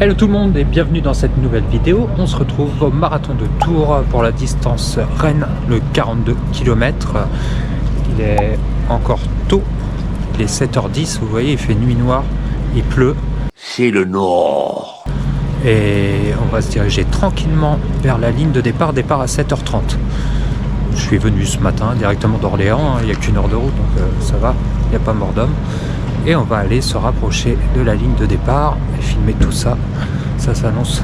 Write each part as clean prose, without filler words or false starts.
Hello tout le monde et bienvenue dans cette nouvelle vidéo. On se retrouve au marathon de Tours pour la distance Rennes, le 42 km. Il est encore tôt, il est 7h10, vous voyez, il fait nuit noire, il pleut. C'est le Nord. Et on va se diriger tranquillement vers la ligne de départ à 7h30. Je suis venu ce matin directement d'Orléans, il n'y a qu'une heure de route, donc ça va, il n'y a pas mort d'homme. Et on va aller se rapprocher de la ligne de départ et filmer tout ça. Ça s'annonce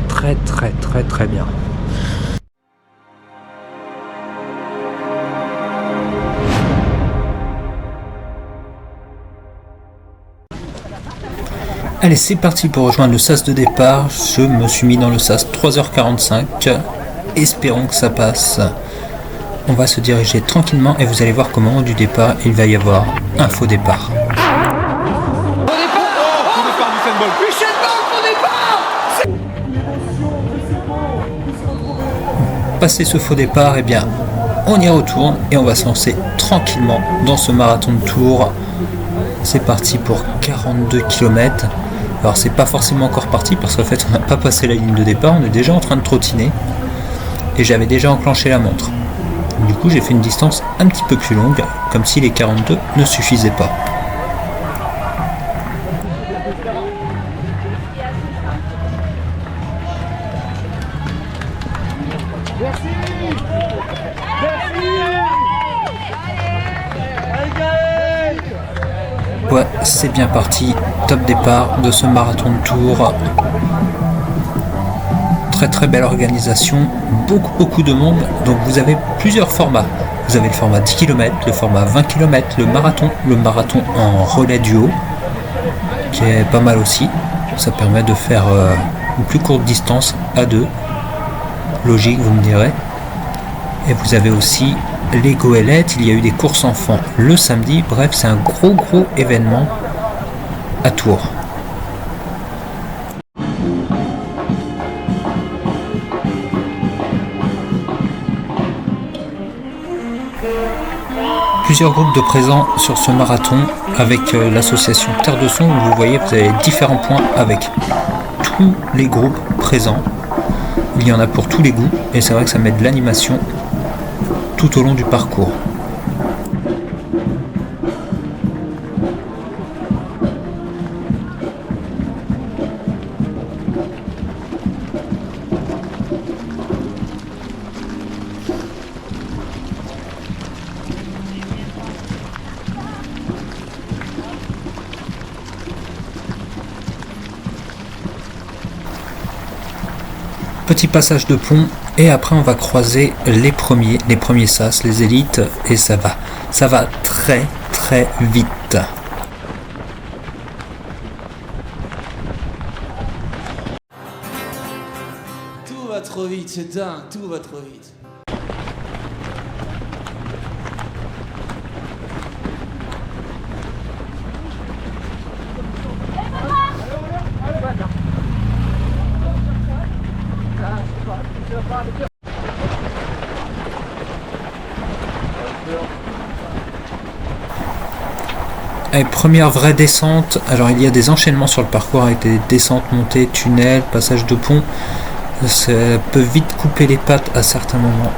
très bien. Allez, c'est parti pour rejoindre le sas de départ. Je me suis mis dans le sas 3h45. Espérons que ça passe. On va se diriger tranquillement et vous allez voir qu'au moment du départ, il va y avoir un faux départ. Passer ce faux départ, eh bien, on y retourne et on va se lancer tranquillement dans ce marathon de Tours. C'est parti pour 42 km. Alors c'est pas forcément encore parti parce qu'en fait on n'a pas passé la ligne de départ, on est déjà en train de trottiner et j'avais déjà enclenché la montre. Du coup j'ai fait une distance un petit peu plus longue, comme si les 42 ne suffisaient pas. Ouais, c'est bien parti, top départ de ce marathon de Tours. Très belle organisation, beaucoup de monde, donc vous avez plusieurs formats. Vous avez le format 10 km, le format 20 km, le marathon en relais duo, qui est pas mal aussi. Ça permet de faire une plus courte distance à deux. Logique, vous me direz. Et vous avez aussi les goélettes, il y a eu des courses enfants le samedi, bref c'est un gros événement à Tours. Plusieurs groupes de présents sur ce marathon avec l'association Terre de Son, où vous voyez vous avez différents points avec tous les groupes présents. Il y en a pour tous les goûts et c'est vrai que ça met de l'animation tout au long du parcours. Petit passage de pont et après on va croiser les premiers sas, les élites, et ça va très vite. Tout va trop vite, c'est dingue, tout va trop vite. Allez, première vraie descente. Alors il y a des enchaînements sur le parcours avec des descentes, montées, tunnels, passage de pont. Ça peut vite couper les pattes à certains moments.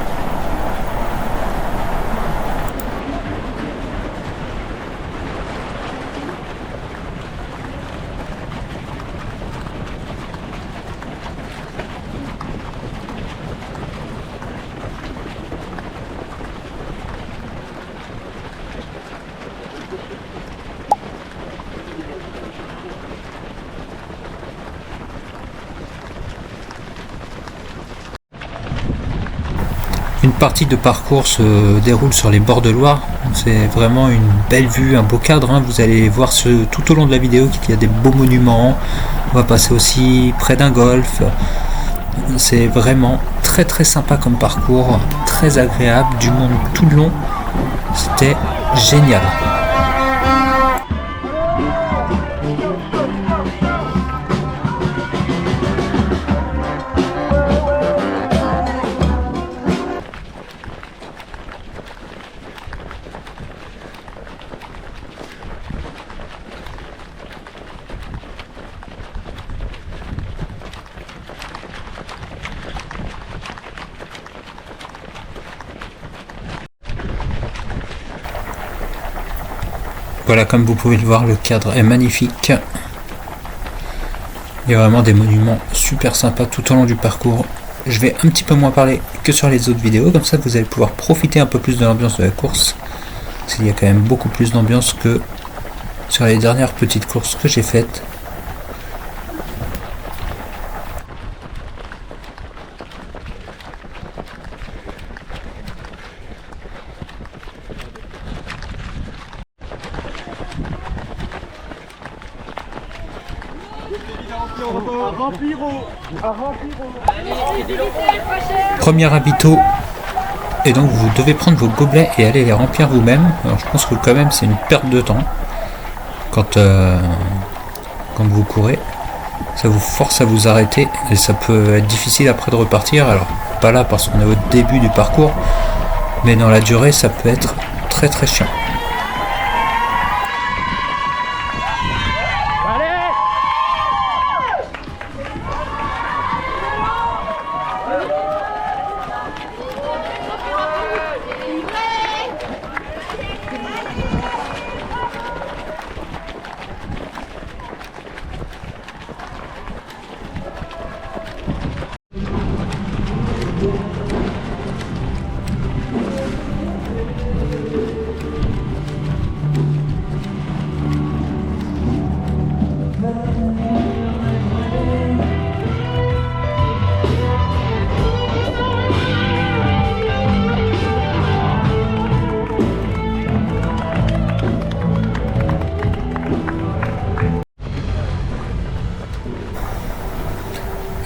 Une partie de parcours se déroule sur les bords de Loire. C'est vraiment une belle vue, un beau cadre. Vous allez voir tout au long de la vidéo qu'il y a des beaux monuments. On va passer aussi près d'un golfe. C'est vraiment très sympa comme parcours, très agréable, du monde tout le long. C'était génial. Voilà, comme vous pouvez le voir, le cadre est magnifique. Il y a vraiment des monuments super sympas tout au long du parcours. Je vais un petit peu moins parler que sur les autres vidéos, comme ça vous allez pouvoir profiter un peu plus de l'ambiance de la course. Parce qu'il y a quand même beaucoup plus d'ambiance que sur les dernières petites courses que j'ai faites. Premier habito, et donc vous devez prendre vos gobelets et aller les remplir vous-même. Alors je pense que quand même c'est une perte de temps quand vous courez, ça vous force à vous arrêter et ça peut être difficile après de repartir. Alors pas là parce qu'on est au début du parcours, mais dans la durée ça peut être très très chiant.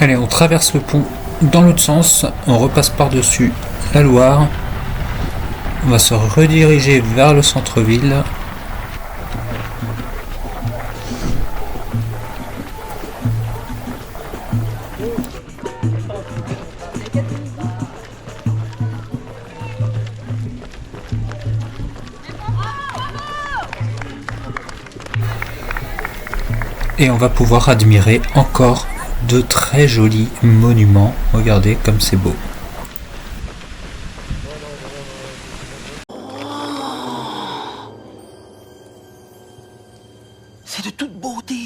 Allez, on traverse le pont dans l'autre sens, on repasse par-dessus la Loire, on va se rediriger vers le centre-ville. Et on va pouvoir admirer encore de très jolis monuments. Regardez comme c'est beau. C'est de toute beauté.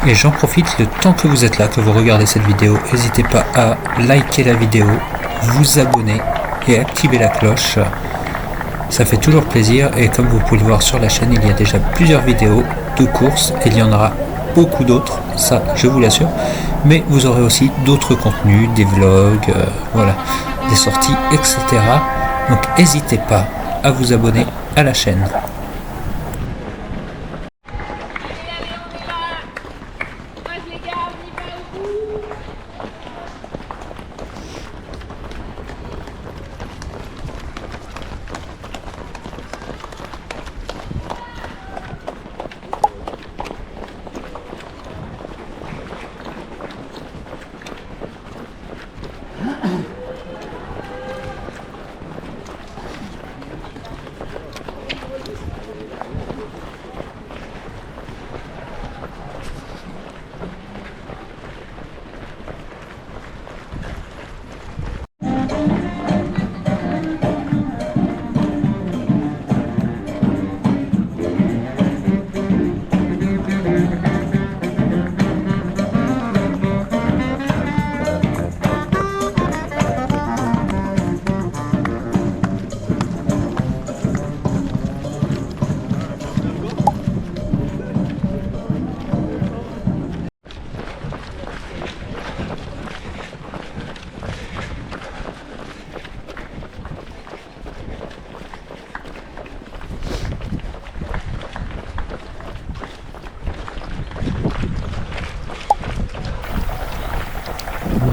Et j'en profite, le temps que vous êtes là, que vous regardez cette vidéo, n'hésitez pas à liker la vidéo, vous abonner et activer la cloche. Ça fait toujours plaisir et comme vous pouvez le voir sur la chaîne, il y a déjà plusieurs vidéos de courses et il y en aura beaucoup d'autres, ça je vous l'assure. Mais vous aurez aussi d'autres contenus, des vlogs, voilà, des sorties, etc. Donc n'hésitez pas à vous abonner à la chaîne.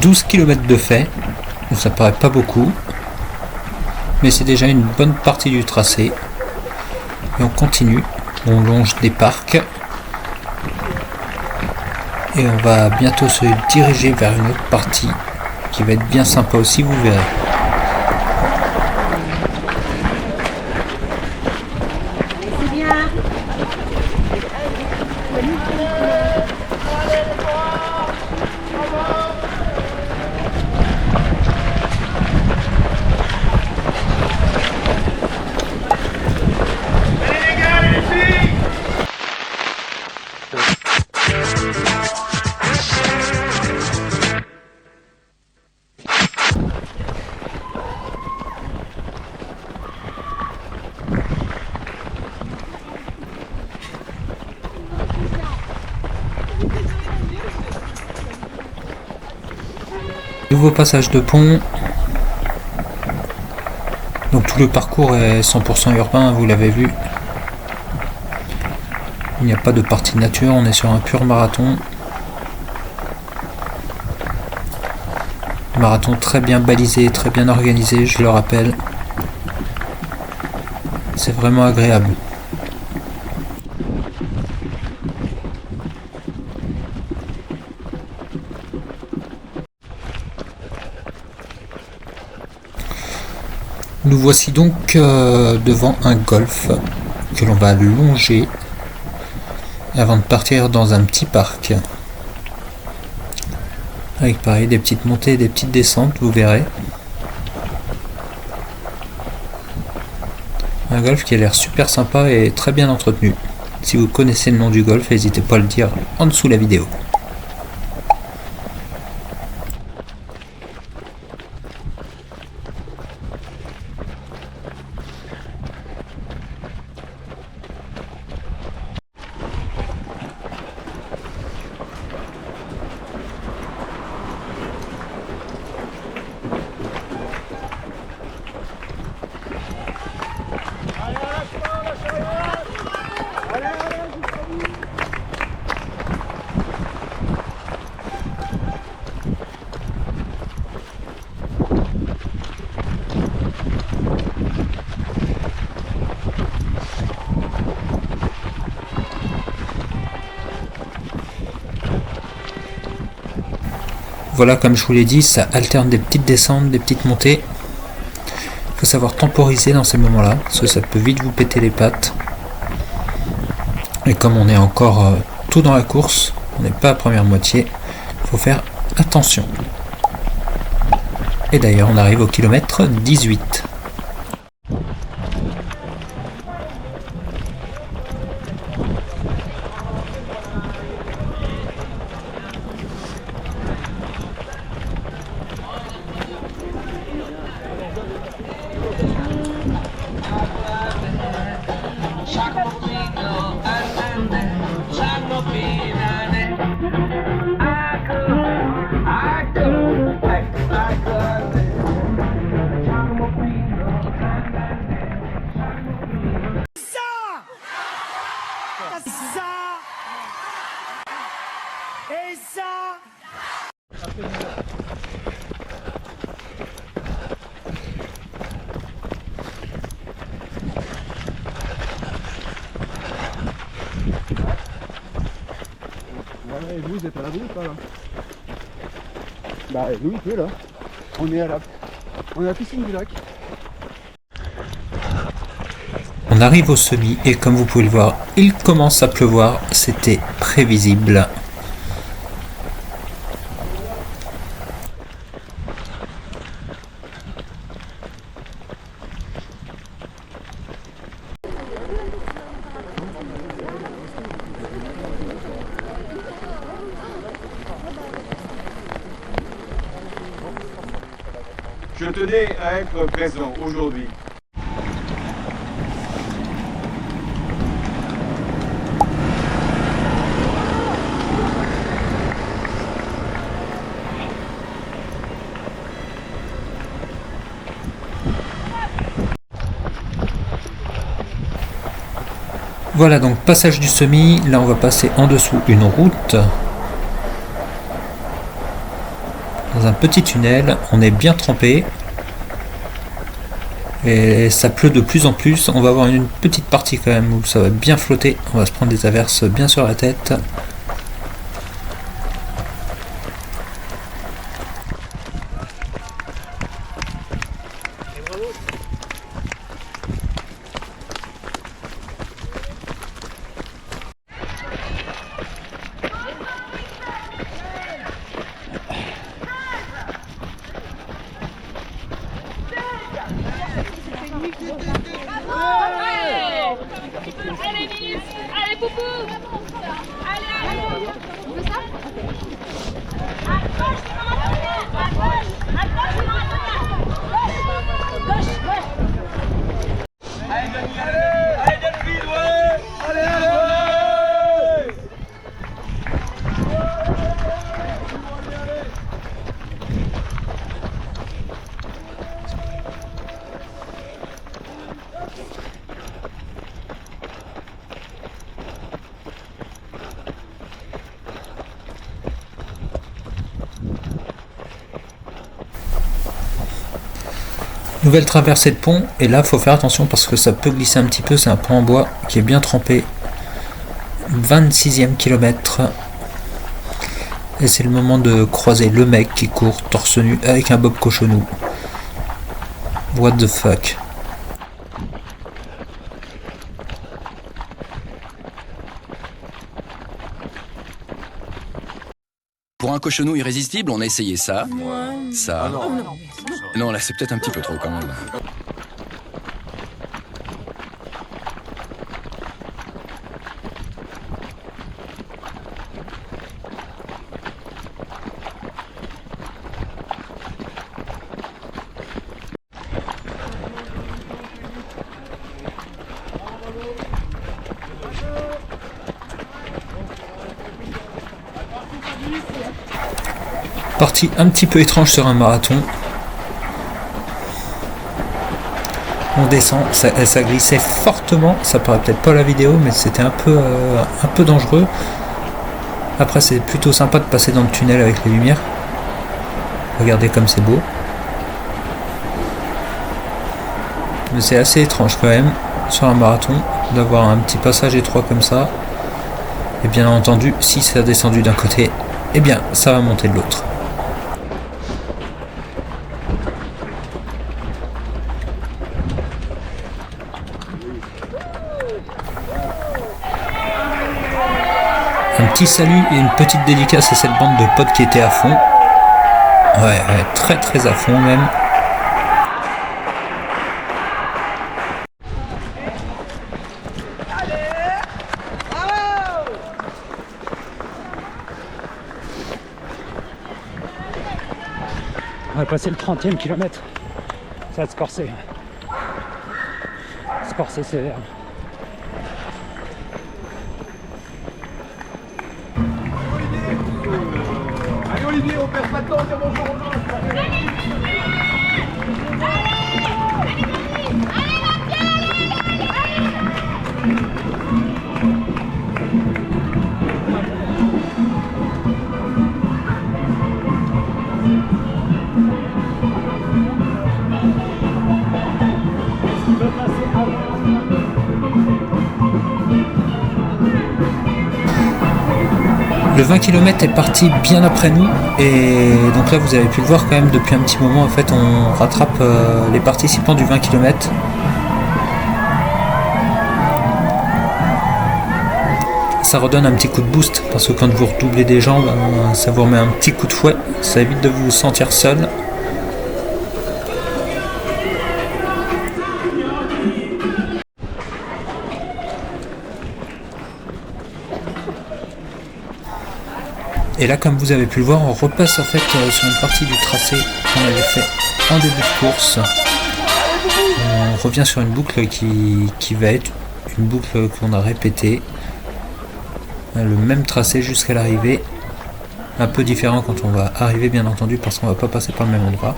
« 12 km de fait, donc ça paraît pas beaucoup, mais c'est déjà une bonne partie du tracé. Et on continue, on longe des parcs. Et on va bientôt se diriger vers une autre partie qui va être bien sympa aussi, vous verrez. Nouveau passage de pont. Donc tout le parcours est 100% urbain, vous l'avez vu. Il n'y a pas de partie nature, on est sur un pur marathon. Marathon très bien balisé, très bien organisé, je le rappelle. C'est vraiment agréable. Nous voici donc devant un golf que l'on va longer avant de partir dans un petit parc. Avec pareil des petites montées et des petites descentes, vous verrez. Un golf qui a l'air super sympa et très bien entretenu. Si vous connaissez le nom du golf, n'hésitez pas à le dire en dessous de la vidéo. Voilà, comme je vous l'ai dit, ça alterne des petites descentes, des petites montées. Il faut savoir temporiser dans ces moments-là, parce que ça peut vite vous péter les pattes. Et comme on est encore tout dans la course, on n'est pas à première moitié, il faut faire attention. Et d'ailleurs, on arrive au kilomètre 18. Et vous êtes à l'abri ou pas là? Bah nous il peut là. On est à la piscine du lac. On arrive au semi et comme vous pouvez le voir, il commence à pleuvoir, c'était prévisible. Je tenais à être présent aujourd'hui. Voilà donc passage du semi, là on va passer en dessous une route. Dans un petit tunnel, on est bien trempé. Et ça pleut de plus en plus. On va avoir une petite partie quand même où ça va bien flotter. On va se prendre des averses bien sur la tête. Allez, Miss! Allez, Poupou! Allez, allez! On fait ça? À gauche, c'est dans la première! À gauche! À gauche, c'est dans la première! Gauche, gauche! Allez, Delphine, ouais! Allez, allez! Nouvelle traversée de pont, et là faut faire attention parce que ça peut glisser un petit peu. C'est un pont en bois qui est bien trempé. 26e kilomètre, et c'est le moment de croiser le mec qui court torse nu avec un bob cochonou. What the fuck. Pour un cochonou irrésistible, on a essayé ça, ça. Non, là c'est peut-être un petit peu trop quand même. Partie un petit peu étrange sur un marathon. On descend, ça glissait fortement, ça paraît peut-être pas la vidéo, mais c'était un peu dangereux. Après c'est plutôt sympa de passer dans le tunnel avec les lumières. Regardez comme c'est beau. Mais c'est assez étrange quand même sur un marathon d'avoir un petit passage étroit comme ça. Et bien entendu, si ça a descendu d'un côté, eh bien ça va monter de l'autre. Un petit salut et une petite dédicace à cette bande de potes qui étaient à fond. Ouais, très très à fond même. On va passer le 30e kilomètre. Ça va se corser. Se corser sévère. Allez, Olivier, on perd pas de temps, c'est bonjour aux gens. Le 20 km est parti bien après nous, et donc là vous avez pu le voir quand même depuis un petit moment. En fait on rattrape les participants du 20 km. Ça redonne un petit coup de boost parce que quand vous redoublez des gens, ça vous remet un petit coup de fouet, ça évite de vous sentir seul. Et là, comme vous avez pu le voir, on repasse en fait sur une partie du tracé qu'on avait fait en début de course. On revient sur une boucle qui va être une boucle qu'on a répétée. Le même tracé jusqu'à l'arrivée. Un peu différent quand on va arriver bien entendu parce qu'on va pas passer par le même endroit.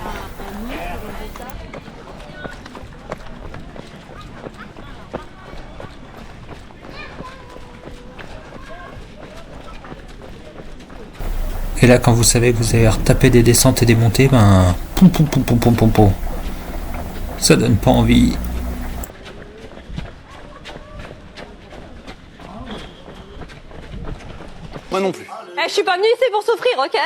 Et là, quand vous savez que vous allez retaper des descentes et des montées, ben, Ça donne pas envie. Moi non plus. Eh, je suis pas venue ici pour souffrir, ok?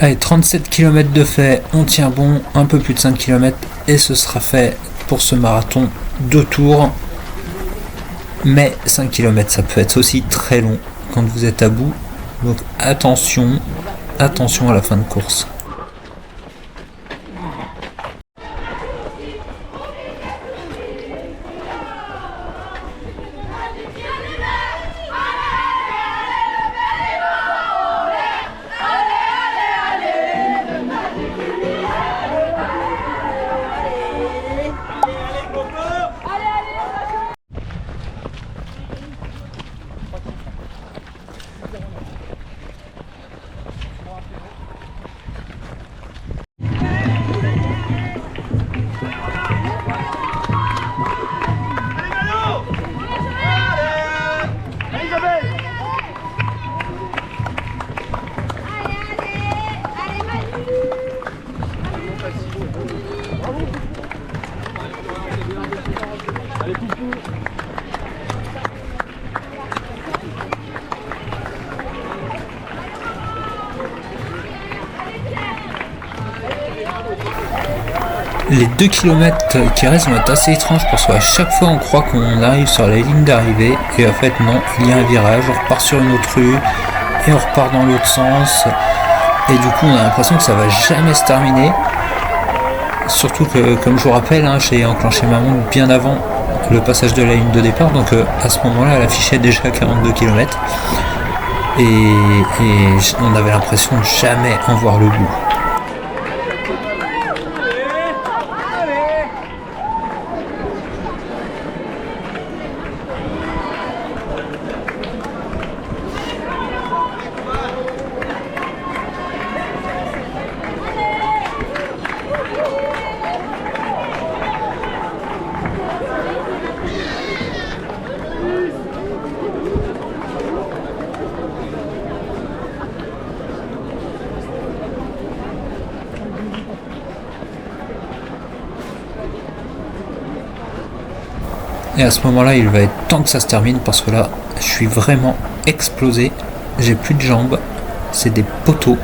Allez, 37 km de fait, on tient bon, un peu plus de 5 km et ce sera fait pour ce marathon 2 tours. Mais 5 km ça peut être aussi très long quand vous êtes à bout, donc attention à la fin de course. Les 2 km qui restent vont être assez étranges parce qu'à chaque fois on croit qu'on arrive sur la ligne d'arrivée et en fait non, il y a un virage, on repart sur une autre rue et on repart dans l'autre sens et du coup on a l'impression que ça va jamais se terminer. Surtout que, comme je vous rappelle, hein, j'ai enclenché ma montre bien avant le passage de la ligne de départ, donc à ce moment-là elle affichait déjà 42 km et on avait l'impression de jamais en voir le bout. Et à ce moment-là, il va être temps que ça se termine parce que là, je suis vraiment explosé. J'ai plus de jambes. C'est des poteaux.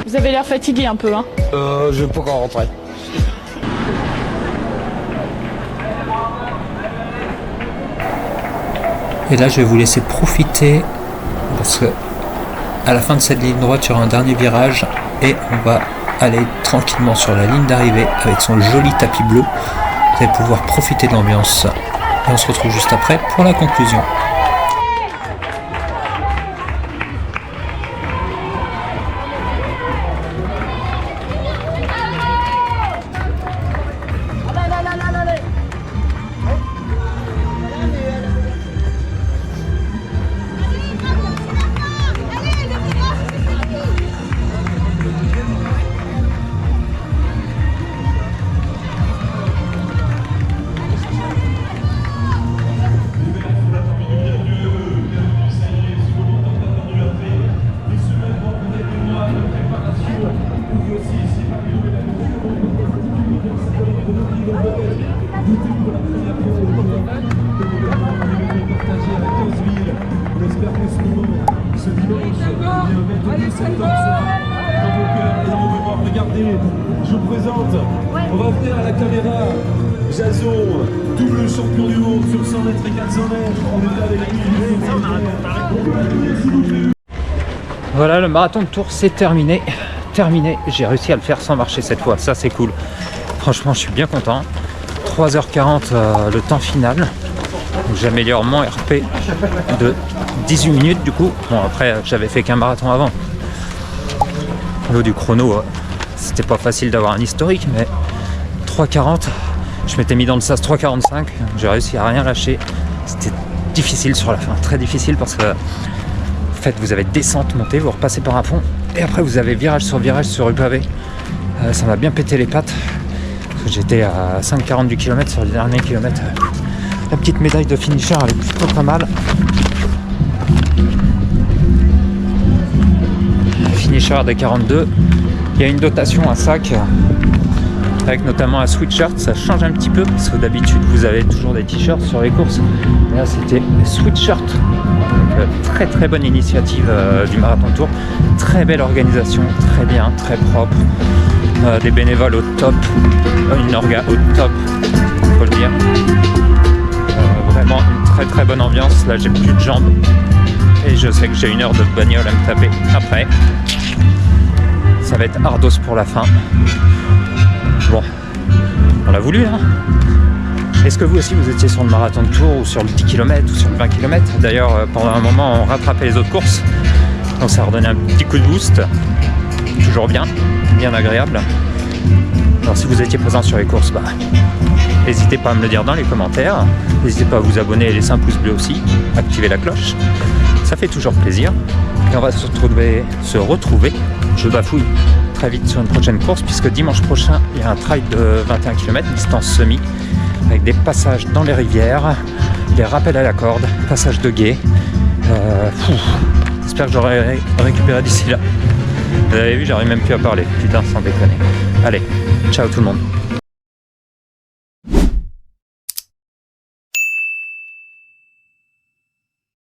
Vous avez l'air fatigué un peu, hein? Je vais pas encore rentrer. Et là, je vais vous laisser profiter parce que à la fin de cette ligne droite, il y aura un dernier virage et on va aller tranquillement sur la ligne d'arrivée avec son joli tapis bleu. Vous allez pouvoir profiter de l'ambiance et on se retrouve juste après pour la conclusion. Regardez, je vous présente, on va venir à la caméra, Jason, double champion du monde sur 100 mètres et 400 mètres, on est là avec lui. Voilà, le marathon de Tours c'est terminé. terminé. J'ai réussi à le faire sans marcher cette fois, ça c'est cool. Franchement, je suis bien content. 3h40 le temps final. Donc, j'améliore mon RP de 18 minutes du coup. Bon, après, j'avais fait qu'un marathon avant. Au niveau du chrono, c'était pas facile d'avoir un historique, mais 3h40, je m'étais mis dans le sas 3h45. J'ai réussi à rien lâcher. C'était difficile sur la fin, très difficile parce que en fait, vous avez descente, montée, vous repassez par un pont et après vous avez virage sur le pavé. Ça m'a bien pété les pattes. J'étais à 5,40 du kilomètre sur les derniers kilomètres. La petite médaille de finisher, elle est plutôt pas mal. Finisher des 42. Il y a une dotation à sac avec notamment un sweatshirt. Ça change un petit peu parce que d'habitude vous avez toujours des t-shirts sur les courses. Et là c'était sweatshirt. Donc, très très bonne initiative du Marathon Tour. Très belle organisation, très bien, très propre. Des bénévoles au top, une orga au top, faut le dire. Vraiment une très très bonne ambiance. Là j'ai plus de jambes et je sais que j'ai 1 heure de bagnole à me taper après. Ça va être ardos pour la fin. Bon, on l'a voulu hein. Est-ce que vous aussi vous étiez sur le marathon de Tours ou sur le 10 km ou sur le 20 km? D'ailleurs pendant un moment on rattrapait les autres courses, donc ça a redonné un petit coup de boost. Toujours bien agréable. Alors si vous étiez présent sur les courses, n'hésitez pas à me le dire dans les commentaires. N'hésitez pas à vous abonner et laisser un pouce bleu aussi, activer la cloche, ça fait toujours plaisir. Et on va se retrouver, je bafouille, très vite sur une prochaine course, puisque dimanche prochain il y a un trail de 21 km, distance semi, avec des passages dans les rivières, des rappels à la corde, passage de guet. J'espère que j'aurai récupéré d'ici là. Vous avez vu, j'arrive même plus à parler, putain, sans déconner. Allez, ciao tout le monde.